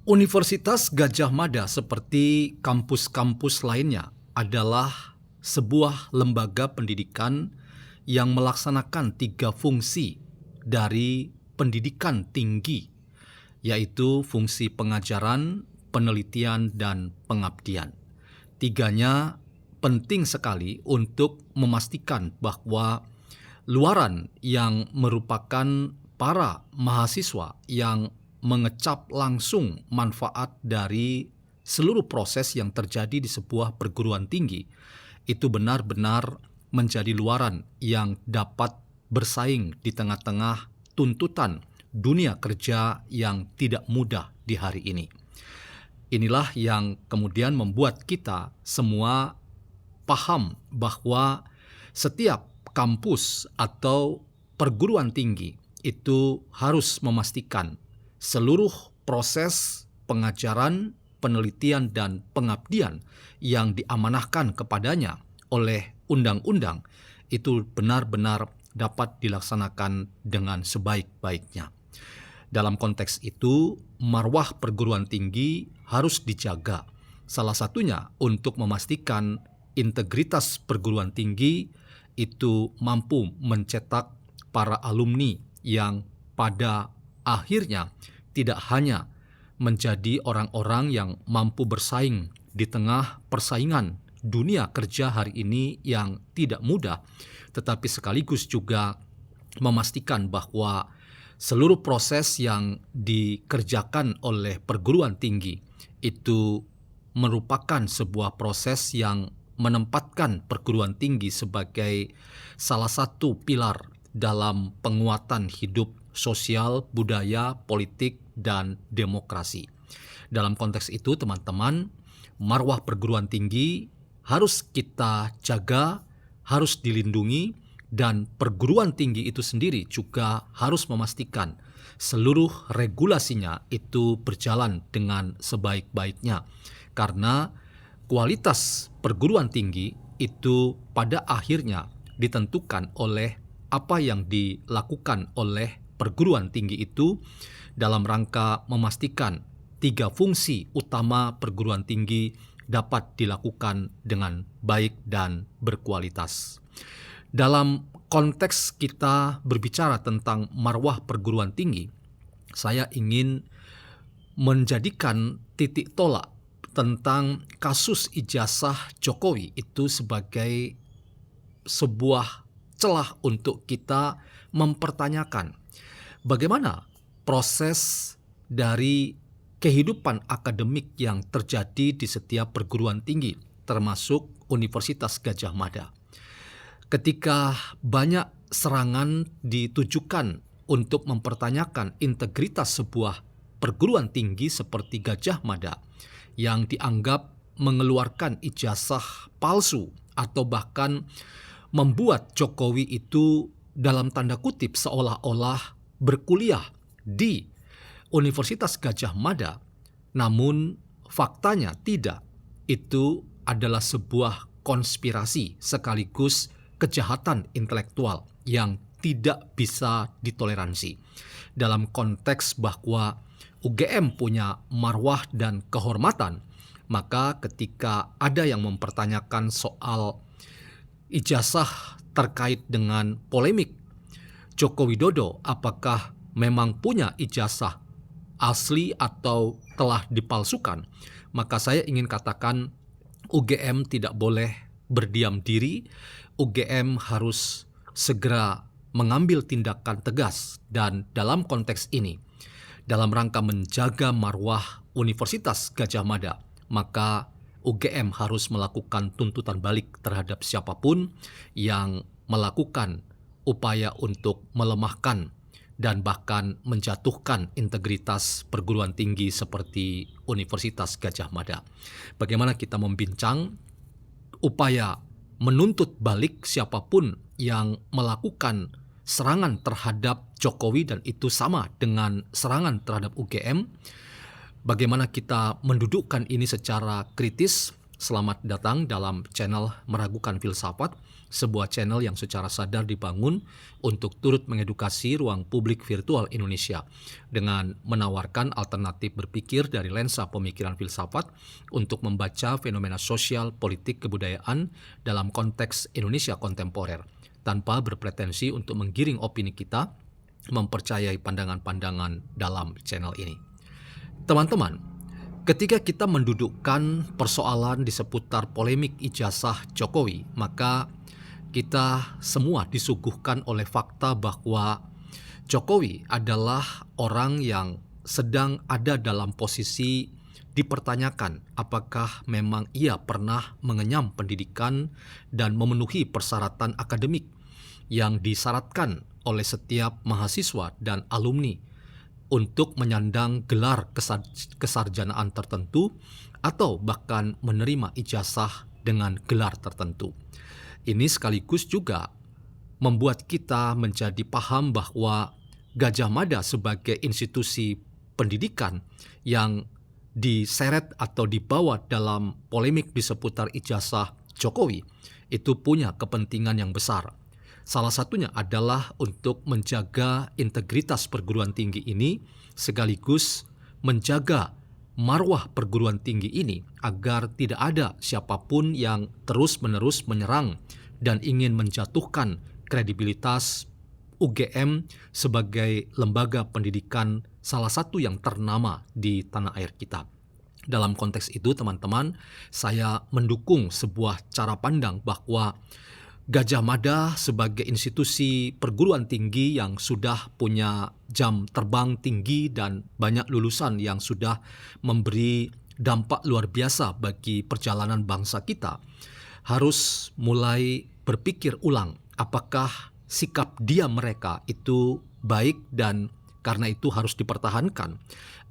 Universitas Gadjah Mada seperti kampus-kampus lainnya adalah sebuah lembaga pendidikan yang melaksanakan 3 fungsi dari pendidikan tinggi, yaitu fungsi pengajaran, penelitian, dan pengabdian. Tiganya penting sekali untuk memastikan bahwa luaran yang merupakan para mahasiswa yang mengecap langsung manfaat dari seluruh proses yang terjadi di sebuah perguruan tinggi itu benar-benar menjadi luaran yang dapat bersaing di tengah-tengah tuntutan dunia kerja yang tidak mudah di hari ini. Inilah yang kemudian membuat kita semua paham bahwa setiap kampus atau perguruan tinggi itu harus memastikan seluruh proses pengajaran, penelitian, dan pengabdian yang diamanahkan kepadanya oleh undang-undang itu benar-benar dapat dilaksanakan dengan sebaik-baiknya. Dalam konteks itu, marwah perguruan tinggi harus dijaga. Salah satunya untuk memastikan integritas perguruan tinggi itu mampu mencetak para alumni yang pada akhirnya tidak hanya menjadi orang-orang yang mampu bersaing di tengah persaingan dunia kerja hari ini yang tidak mudah, tetapi sekaligus juga memastikan bahwa seluruh proses yang dikerjakan oleh perguruan tinggi itu merupakan sebuah proses yang menempatkan perguruan tinggi sebagai salah satu pilar dalam penguatan hidup sosial, budaya, politik, dan demokrasi. Dalam konteks itu, teman-teman, marwah perguruan tinggi harus kita jaga, harus dilindungi, dan perguruan tinggi itu sendiri juga harus memastikan seluruh regulasinya itu berjalan dengan sebaik-baiknya. Karena kualitas perguruan tinggi itu pada akhirnya ditentukan oleh apa yang dilakukan oleh perguruan tinggi itu dalam rangka memastikan 3 fungsi utama perguruan tinggi dapat dilakukan dengan baik dan berkualitas. Dalam konteks kita berbicara tentang marwah perguruan tinggi, saya ingin menjadikan titik tolak tentang kasus ijazah Jokowi itu sebagai sebuah celah untuk kita mempertanyakan bagaimana proses dari kehidupan akademik yang terjadi di setiap perguruan tinggi, termasuk Universitas Gadjah Mada. Ketika banyak serangan ditujukan untuk mempertanyakan integritas sebuah perguruan tinggi seperti Gadjah Mada yang dianggap mengeluarkan ijazah palsu atau bahkan membuat Jokowi itu dalam tanda kutip seolah-olah berkuliah di Universitas Gadjah Mada, namun faktanya tidak. Itu adalah sebuah konspirasi sekaligus kejahatan intelektual yang tidak bisa ditoleransi. Dalam konteks bahwa UGM punya marwah dan kehormatan, maka ketika ada yang mempertanyakan soal ijazah terkait dengan polemik Joko Widodo apakah memang punya ijazah asli atau telah dipalsukan, maka saya ingin katakan UGM tidak boleh berdiam diri. UGM harus segera mengambil tindakan tegas, dan dalam konteks ini, dalam rangka menjaga marwah Universitas Gadjah Mada, maka UGM harus melakukan tuntutan balik terhadap siapapun yang melakukan upaya untuk melemahkan dan bahkan menjatuhkan integritas perguruan tinggi seperti Universitas Gadjah Mada. Bagaimana kita membincang upaya menuntut balik siapapun yang melakukan serangan terhadap Jokowi, dan itu sama dengan serangan terhadap UGM. Bagaimana kita mendudukkan ini secara kritis, Selamat datang dalam channel Meragukan Filsafat, sebuah channel yang secara sadar dibangun untuk turut mengedukasi ruang publik virtual Indonesia dengan menawarkan alternatif berpikir dari lensa pemikiran filsafat untuk membaca fenomena sosial, politik, kebudayaan dalam konteks Indonesia kontemporer, tanpa berpretensi untuk menggiring opini kita, mempercayai pandangan-pandangan dalam channel ini. Teman-teman, ketika kita mendudukkan persoalan di seputar polemik ijazah Jokowi, maka kita semua disuguhkan oleh fakta bahwa Jokowi adalah orang yang sedang ada dalam posisi dipertanyakan apakah memang ia pernah mengenyam pendidikan dan memenuhi persyaratan akademik yang disyaratkan oleh setiap mahasiswa dan alumni untuk menyandang gelar kesarjanaan tertentu atau bahkan menerima ijazah dengan gelar tertentu. Ini sekaligus juga membuat kita menjadi paham bahwa Gadjah Mada sebagai institusi pendidikan yang diseret atau dibawa dalam polemik di seputar ijazah Jokowi itu punya kepentingan yang besar. Salah satunya adalah untuk menjaga integritas perguruan tinggi ini sekaligus menjaga marwah perguruan tinggi ini agar tidak ada siapapun yang terus-menerus menyerang dan ingin menjatuhkan kredibilitas UGM sebagai lembaga pendidikan salah satu yang ternama di tanah air kita. Dalam konteks itu, teman-teman, saya mendukung sebuah cara pandang bahwa Gadjah Mada sebagai institusi perguruan tinggi yang sudah punya jam terbang tinggi dan banyak lulusan yang sudah memberi dampak luar biasa bagi perjalanan bangsa kita, harus mulai berpikir ulang apakah sikap diam mereka itu baik dan karena itu harus dipertahankan,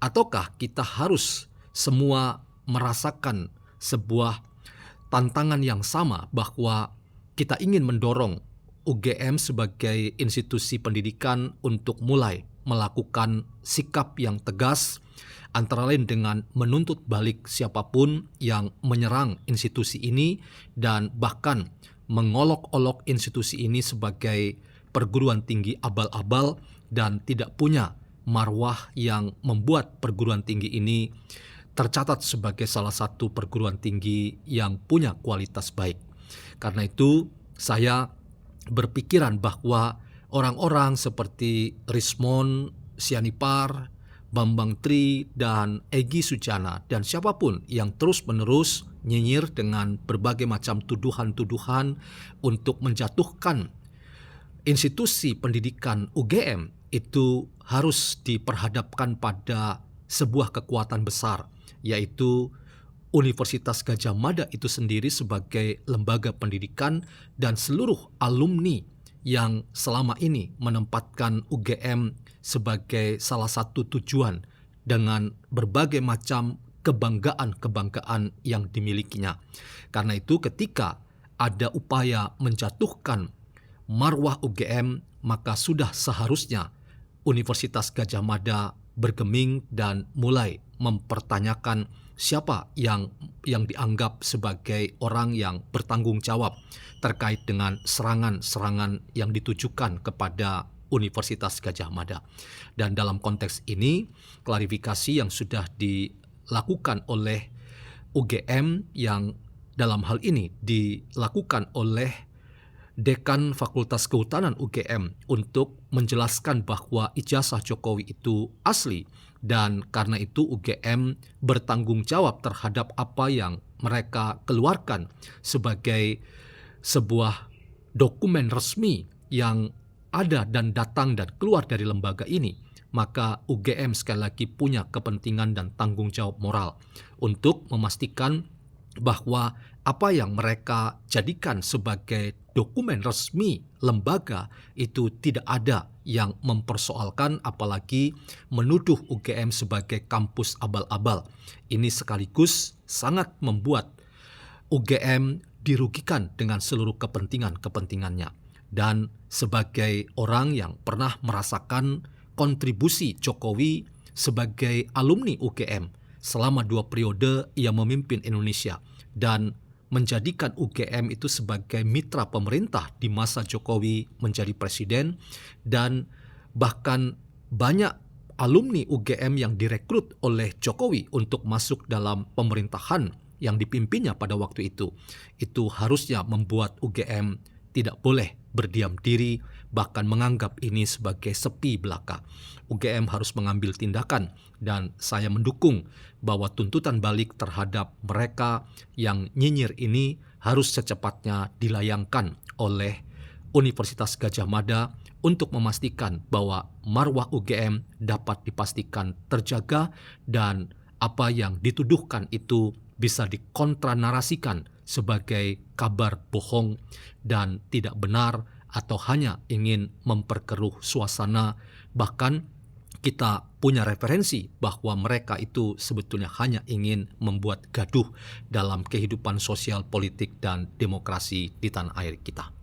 ataukah kita harus semua merasakan sebuah tantangan yang sama bahwa kita ingin mendorong UGM sebagai institusi pendidikan untuk mulai melakukan sikap yang tegas, antara lain dengan menuntut balik siapapun yang menyerang institusi ini dan bahkan mengolok-olok institusi ini sebagai perguruan tinggi abal-abal dan tidak punya marwah yang membuat perguruan tinggi ini tercatat sebagai salah satu perguruan tinggi yang punya kualitas baik. Karena itu, saya berpikiran bahwa orang-orang seperti Rismond Sianipar, Bambang Tri, dan Egy Sujana, dan siapapun yang terus-menerus nyinyir dengan berbagai macam tuduhan-tuduhan untuk menjatuhkan institusi pendidikan UGM itu harus diperhadapkan pada sebuah kekuatan besar, yaitu Universitas Gadjah Mada itu sendiri sebagai lembaga pendidikan dan seluruh alumni yang selama ini menempatkan UGM sebagai salah satu tujuan dengan berbagai macam kebanggaan-kebanggaan yang dimilikinya. Karena itu ketika ada upaya menjatuhkan marwah UGM, maka sudah seharusnya Universitas Gadjah Mada bergeming dan mulai mempertanyakan siapa yang dianggap sebagai orang yang bertanggung jawab terkait dengan serangan-serangan yang ditujukan kepada Universitas Gadjah Mada. Dan dalam konteks ini, klarifikasi yang sudah dilakukan oleh UGM yang dalam hal ini dilakukan oleh Dekan Fakultas Kehutanan UGM untuk menjelaskan bahwa ijazah Jokowi itu asli dan karena itu UGM bertanggung jawab terhadap apa yang mereka keluarkan sebagai sebuah dokumen resmi yang ada dan datang dan keluar dari lembaga ini, maka UGM sekali lagi punya kepentingan dan tanggung jawab moral untuk memastikan bahwa apa yang mereka jadikan sebagai dokumen resmi lembaga itu tidak ada yang mempersoalkan, apalagi menuduh UGM sebagai kampus abal-abal. Ini sekaligus sangat membuat UGM dirugikan dengan seluruh kepentingan-kepentingannya. Dan sebagai orang yang pernah merasakan kontribusi Jokowi sebagai alumni UGM, selama 2 periode ia memimpin Indonesia dan menjadikan UGM itu sebagai mitra pemerintah di masa Jokowi menjadi presiden, dan bahkan banyak alumni UGM yang direkrut oleh Jokowi untuk masuk dalam pemerintahan yang dipimpinnya pada waktu itu. Itu harusnya membuat UGM tidak boleh berdiam diri, bahkan menganggap ini sebagai sepi belaka. UGM harus mengambil tindakan, dan saya mendukung bahwa tuntutan balik terhadap mereka yang nyinyir ini harus secepatnya dilayangkan oleh Universitas Gadjah Mada untuk memastikan bahwa marwah UGM dapat dipastikan terjaga dan apa yang dituduhkan itu bisa dikontranarasikan sebagai kabar bohong dan tidak benar atau hanya ingin memperkeruh suasana. Bahkan kita punya referensi bahwa mereka itu sebetulnya hanya ingin membuat gaduh dalam kehidupan sosial, politik, dan demokrasi di tanah air kita.